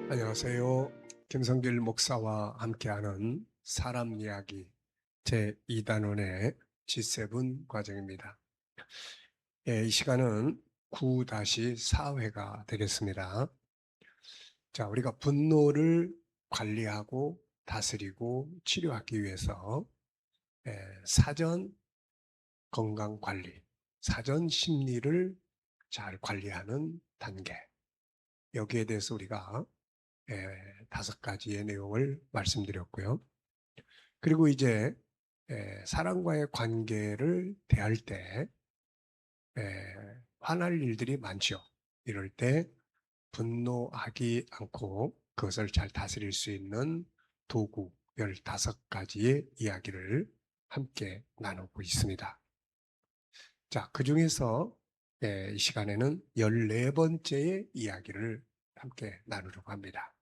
안녕하세요. 김성길 목사와 함께하는 사람 이야기 제2단원의 G7 과정입니다. 이 시간은 9-4회가 되겠습니다. 자, 우리가 분노를 관리하고 다스리고 치료하기 위해서 사전 건강 관리, 사전 심리를 잘 관리하는 단계, 여기에 대해서 우리가 5가지의 내용을 말씀드렸고요. 그리고 이제 사람과의 관계를 대할 때 화날 일들이 많죠. 이럴 때 분노하지 않고 그것을 잘 다스릴 수 있는 도구 15가지의 이야기를 함께 나누고 있습니다. 자, 그 중에서 이 시간에는 14번째의 이야기를 함께 나누려고 합니다.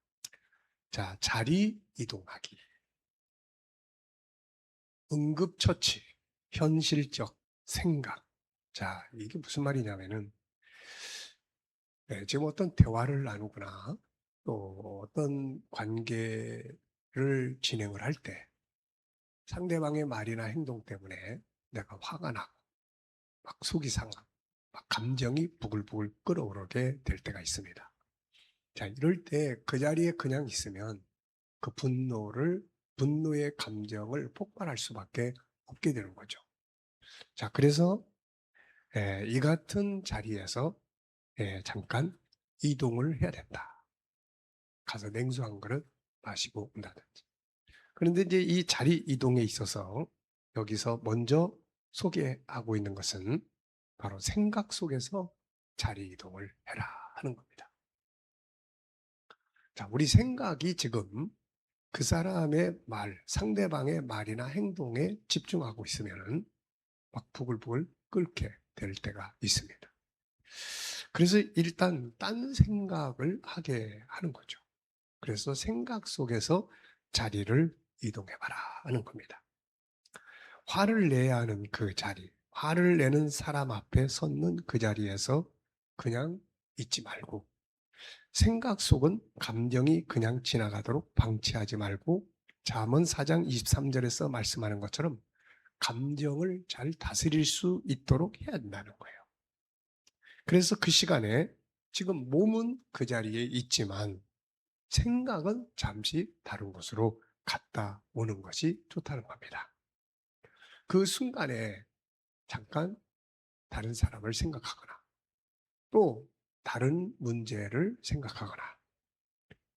자, 자리 이동하기. 응급처치, 현실적 생각. 자, 이게 무슨 말이냐면은, 지금 어떤 대화를 나누거나 또 어떤 관계를 진행을 할 때 상대방의 말이나 행동 때문에 내가 화가 나고 막 속이 상하고 막 감정이 부글부글 끓어오르게 될 때가 있습니다. 자, 이럴 때 그 자리에 그냥 있으면 그 분노의 감정을 폭발할 수밖에 없게 되는 거죠. 자, 그래서 이 같은 자리에서 잠깐 이동을 해야 된다. 가서 냉수 한 그릇 마시고 온다든지. 그런데 이제 이 자리 이동에 있어서 여기서 먼저 소개하고 있는 것은 바로 생각 속에서 자리 이동을 해라 하는 겁니다. 자, 우리 생각이 지금 그 사람의 말, 상대방의 말이나 행동에 집중하고 있으면은 막 부글부글 끓게 될 때가 있습니다. 그래서 일단 딴 생각을 하게 하는 거죠. 그래서 생각 속에서 자리를 이동해봐라 하는 겁니다. 화를 내야 하는 그 자리, 화를 내는 사람 앞에 섰는 그 자리에서 그냥 있지 말고 생각 속은 감정이 그냥 지나가도록 방치하지 말고 잠언 4장 23절에서 말씀하는 것처럼 감정을 잘 다스릴 수 있도록 해야 된다는 거예요. 그래서 그 시간에 지금 몸은 그 자리에 있지만 생각은 잠시 다른 곳으로 갔다 오는 것이 좋다는 겁니다. 그 순간에 잠깐 다른 사람을 생각하거나 또 다른 문제를 생각하거나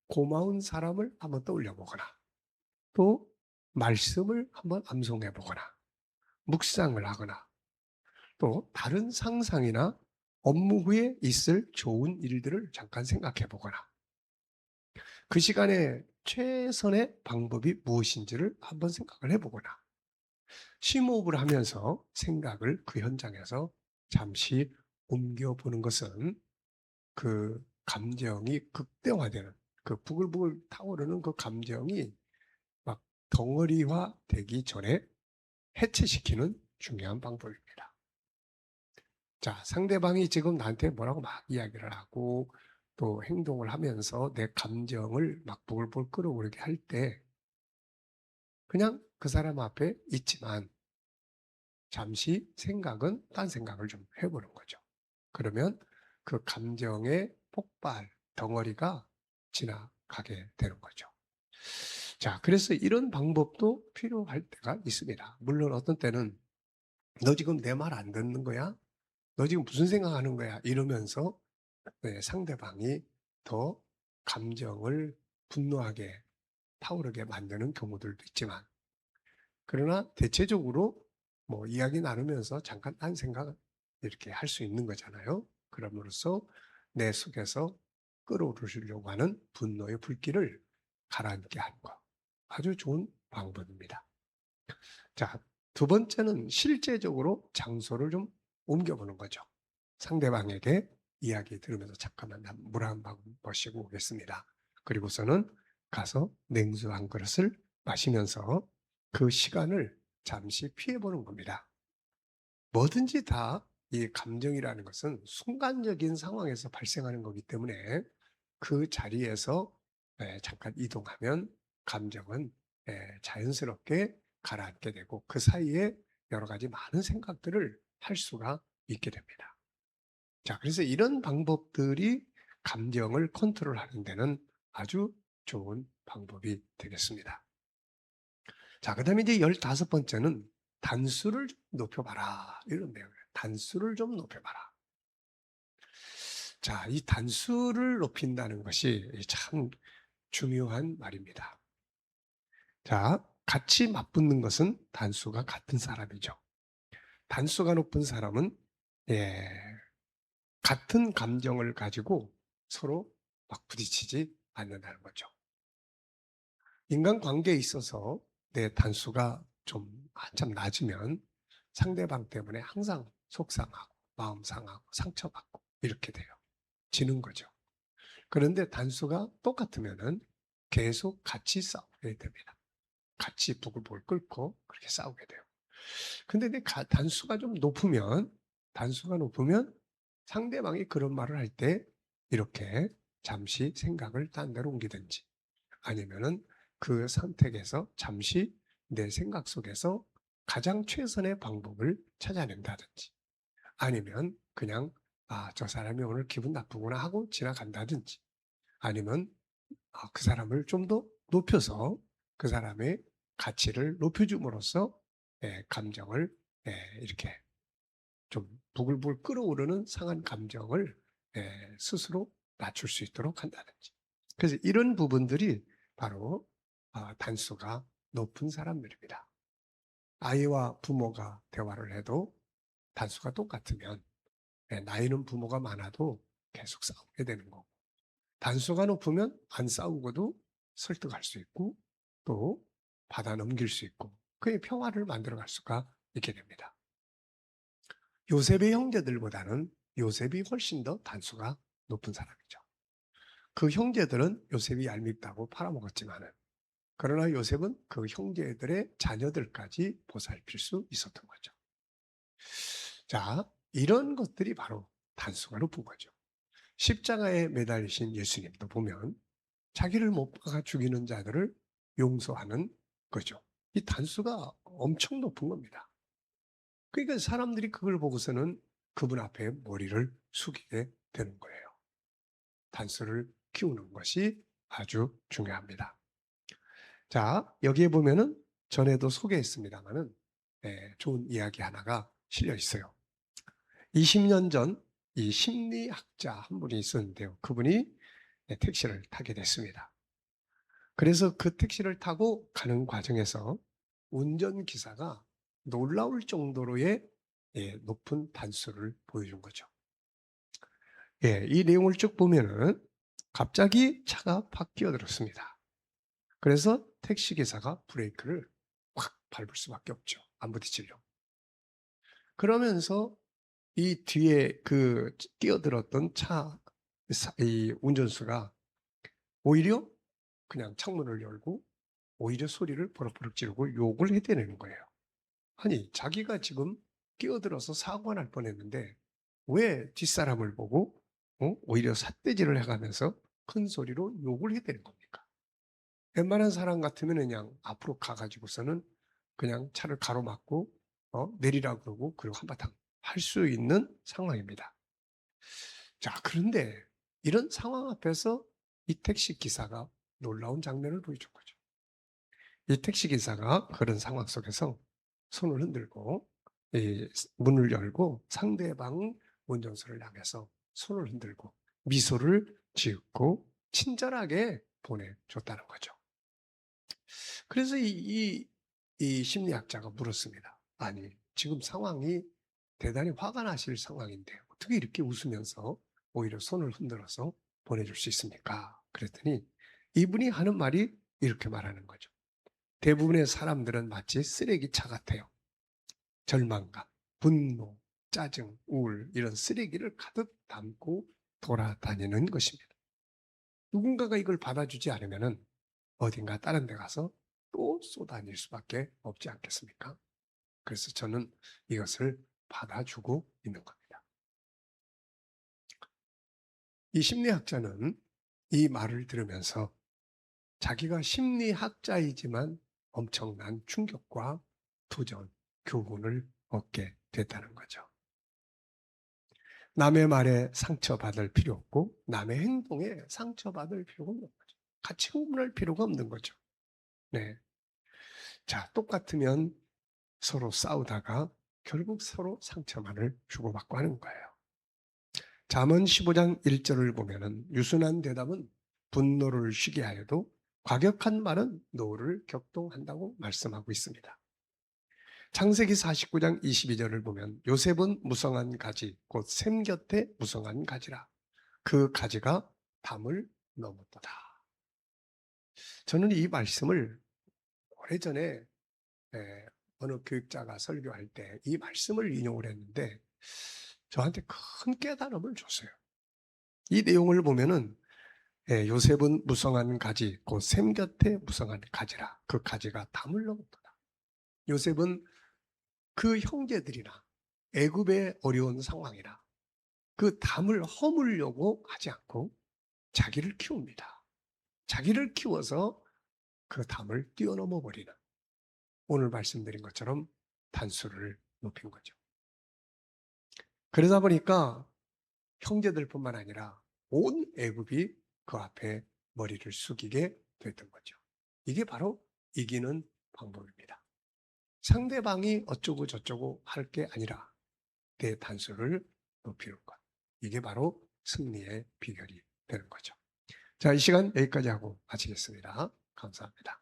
고마운 사람을 한번 떠올려 보거나 또 말씀을 한번 암송해 보거나 묵상을 하거나 또 다른 상상이나 업무 후에 있을 좋은 일들을 잠깐 생각해 보거나 그 시간에 최선의 방법이 무엇인지를 한번 생각을 해 보거나 심호흡을 하면서 생각을 그 현장에서 잠시 옮겨보는 것은 그 감정이 극대화되는 그 부글부글 타오르는 그 감정이 막 덩어리화 되기 전에 해체시키는 중요한 방법입니다. 자, 상대방이 지금 나한테 뭐라고 막 이야기를 하고 또 행동을 하면서 내 감정을 막 부글부글 끓어오르게 할 때 그냥 그 사람 앞에 있지만 잠시 생각은 딴 생각을 좀 해보는 거죠. 그러면 그 감정의 폭발, 덩어리가 지나가게 되는 거죠. 자, 그래서 이런 방법도 필요할 때가 있습니다. 물론 어떤 때는 너 지금 내 말 안 듣는 거야? 너 지금 무슨 생각하는 거야? 이러면서 상대방이 더 감정을 분노하게 타오르게 만드는 경우들도 있지만 그러나 대체적으로 뭐 이야기 나누면서 잠깐 딴 생각 이렇게 할 수 있는 거잖아요. 그럼으로써 내 속에서 끌어오르시려고 하는 분노의 불길을 가라앉게 하는 것. 아주 좋은 방법입니다. 자, 두 번째는 실제적으로 장소를 좀 옮겨보는 거죠. 상대방에게 이야기 들으면서 잠깐만 물 한 방 마시고 오겠습니다. 그리고서는 가서 냉수 한 그릇을 마시면서 그 시간을 잠시 피해보는 겁니다. 뭐든지 다 이 감정이라는 것은 순간적인 상황에서 발생하는 거기 때문에 그 자리에서 잠깐 이동하면 감정은 자연스럽게 가라앉게 되고 그 사이에 여러 가지 많은 생각들을 할 수가 있게 됩니다. 자, 그래서 이런 방법들이 감정을 컨트롤하는 데는 아주 좋은 방법이 되겠습니다. 자, 그다음에 이제 15번째는 단수를 좀 높여봐라. 이런 내용이에요. 단수를 좀 높여봐라. 자, 이 단수를 높인다는 것이 참 중요한 말입니다. 자, 같이 맞붙는 것은 단수가 같은 사람이죠. 단수가 높은 사람은 예, 같은 감정을 가지고 서로 막 부딪히지 않는다는 거죠. 인간관계에 있어서 내 단수가 좀 한참 낮으면 상대방 때문에 항상 속상하고 마음 상하고 상처받고 이렇게 돼요. 지는 거죠. 그런데 단수가 똑같으면은 계속 같이 싸우게 됩니다. 같이 부글부글 끓고 그렇게 싸우게 돼요. 근데 내 단수가 높으면 상대방이 그런 말을 할 때 이렇게 잠시 생각을 딴 데로 옮기든지 아니면은 그 선택에서 잠시 내 생각 속에서 가장 최선의 방법을 찾아낸다든지 아니면 그냥 저 사람이 오늘 기분 나쁘구나 하고 지나간다든지 아니면 그 사람을 좀 더 높여서 그 사람의 가치를 높여줌으로써 감정을 이렇게 좀 부글부글 끓어오르는 상한 감정을 스스로 낮출 수 있도록 한다든지. 그래서 이런 부분들이 바로 단수가 높은 사람들입니다. 아이와 부모가 대화를 해도 단수가 똑같으면 나이는 부모가 많아도 계속 싸우게 되는 거고 단수가 높으면 안 싸우고도 설득할 수 있고 또 받아 넘길 수 있고 그의 평화를 만들어갈 수가 있게 됩니다. 요셉의 형제들보다는 요셉이 훨씬 더 단수가 높은 사람이죠. 그 형제들은 요셉이 얄밉다고 팔아먹었지만은 그러나 요셉은 그 형제들의 자녀들까지 보살필 수 있었던 거죠. 자, 이런 것들이 바로 단수가 높은 거죠. 십자가에 매달리신 예수님도 보면 자기를 못 박아 죽이는 자들을 용서하는 거죠. 이 단수가 엄청 높은 겁니다. 그러니까 사람들이 그걸 보고서는 그분 앞에 머리를 숙이게 되는 거예요. 단수를 키우는 것이 아주 중요합니다. 자, 여기에 보면은 전에도 소개했습니다만은 좋은 이야기 하나가 실려 있어요. 20년 전 이 심리학자 한 분이 있었는데요. 그분이 택시를 타게 됐습니다. 그래서 그 택시를 타고 가는 과정에서 운전기사가 놀라울 정도로의 높은 단수를 보여준 거죠. 이 내용을 쭉 보면은 갑자기 차가 팍 끼어들었습니다. 그래서 택시기사가 브레이크를 확 밟을 수밖에 없죠. 안 부딪히려고. 그러면서 이 뒤에 그 끼어들었던 이 운전수가 오히려 그냥 창문을 열고 오히려 소리를 버럭버럭 지르고 욕을 해대는 거예요. 아니, 자기가 지금 끼어들어서 사고가 날 뻔했는데 왜 뒷사람을 보고 오히려 삿대질을 해가면서 큰 소리로 욕을 해대는 겁니까? 웬만한 사람 같으면 그냥 앞으로 가가지고서는 그냥 차를 가로막고 내리라 그러고 그리고 한바탕 할 수 있는 상황입니다. 자, 그런데 이런 상황 앞에서 이 택시 기사가 놀라운 장면을 보여준 거죠. 이 택시 기사가 그런 상황 속에서 손을 흔들고 이 문을 열고 상대방 운전수를 향해서 손을 흔들고 미소를 지었고 친절하게 보내줬다는 거죠. 그래서 이 심리학자가 물었습니다. 아니, 지금 상황이 대단히 화가 나실 상황인데 어떻게 이렇게 웃으면서 오히려 손을 흔들어서 보내줄 수 있습니까? 그랬더니 이분이 하는 말이 이렇게 말하는 거죠. 대부분의 사람들은 마치 쓰레기차 같아요. 절망감, 분노, 짜증, 우울 이런 쓰레기를 가득 담고 돌아다니는 것입니다. 누군가가 이걸 받아주지 않으면 어딘가 다른 데 가서 또 쏟아낼 수밖에 없지 않겠습니까? 그래서 저는 이것을 받아주고 있는 겁니다. 이 심리학자는 이 말을 들으면서 자기가 심리학자이지만 엄청난 충격과 도전, 교훈을 얻게 됐다는 거죠. 남의 말에 상처받을 필요 없고 남의 행동에 상처받을 필요가 없는 거죠. 같이 흥분할 필요가 없는 거죠. 네. 자, 똑같으면 서로 싸우다가 결국 서로 상처만을 주고받고 하는 거예요. 잠언 15장 1절을 보면은 유순한 대답은 분노를 쉬게 하여도 과격한 말은 노를 격동한다고 말씀하고 있습니다. 창세기 49장 22절을 보면 요셉은 무성한 가지 곧 샘 곁에 무성한 가지라 그 가지가 담을 넘었도다. 저는 이 말씀을 오래전에 어느 교육자가 설교할 때 이 말씀을 인용을 했는데 저한테 큰 깨달음을 줬어요. 이 내용을 보면은 요셉은 무성한 가지 곧 샘 곁에 무성한 가지라 그 가지가 담을 넘었도다. 요셉은 그 형제들이나 애굽의 어려운 상황이나 그 담을 허물려고 하지 않고 자기를 키웁니다. 자기를 키워서 그 담을 뛰어넘어 버리는 오늘 말씀드린 것처럼 단수를 높인 거죠. 그러다 보니까 형제들뿐만 아니라 온 애굽이 그 앞에 머리를 숙이게 됐던 거죠. 이게 바로 이기는 방법입니다. 상대방이 어쩌고 저쩌고 할 게 아니라 내 단수를 높이는 것. 이게 바로 승리의 비결이 되는 거죠. 자, 이 시간 여기까지 하고 마치겠습니다. 감사합니다.